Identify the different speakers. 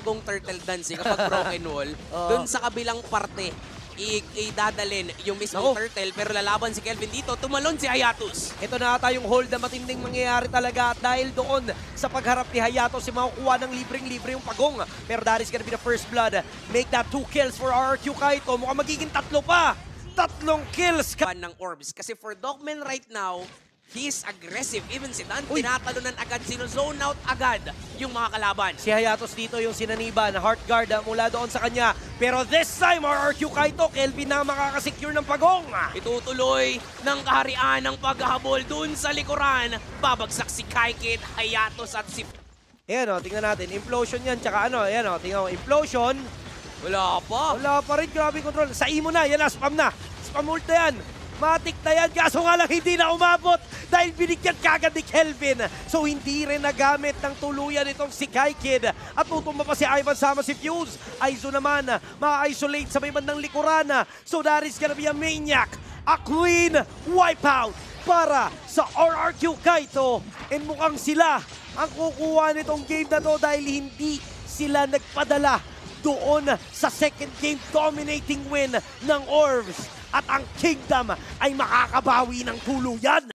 Speaker 1: pagong turtle dance kapag broken wall, dun sa kabilang parte, idadalin yung mismong turtle, pero lalaban si Kelvin dito, tumalon si Hayatus.
Speaker 2: Ito na ata yung hold na matinding mangyayari talaga at dahil doon sa pagharap ni Hayatos, si makukuha ng libreng-libre yung pagong. Pero that is gonna be the first blood. Make that 2 kills for RRQ Kaito. Mukhang magiging 3 pa. 3 kills.
Speaker 1: Ng orbs. Kasi for Dogman right now, he's aggressive. Even si Dan, tinatalunan agad, sino-zone out agad yung mga kalaban.
Speaker 2: Si Hayatos dito yung sinaniban, heart guard mula doon sa kanya. Pero this time, RRQ Kaito, Kelvin na makakasecure ng pagong.
Speaker 1: Itutuloy ng kaharian ng paghahabol dun sa likuran. Babagsak si Kaikid, Hayatos at si...
Speaker 2: Ayan o, tingnan natin. Implosion yan, tsaka ano, ayan o, tingnan mo. Implosion.
Speaker 1: Wala pa.
Speaker 2: Wala pa rin, grabe control. Sa imo na, yan na, spam na. Spam ult na yan. Matik na yan, kaso nga lang hindi na umabot dahil binigyan kagad ni Kelvin. So hindi rin nagamit ng tuluyan itong si Kaikid. At tutumba pa si Ivan sama si Fuse. Aizo naman, ma-isolate sa may bandang likuran. So that is gonna be a maniac. A clean wipeout para sa RRQ Kaito. And mukhang sila ang kukuha nitong game na to dahil hindi sila nagpadala doon sa second game dominating win ng Orbs. At ang Kingdom ay makakabawi ng tuluyan.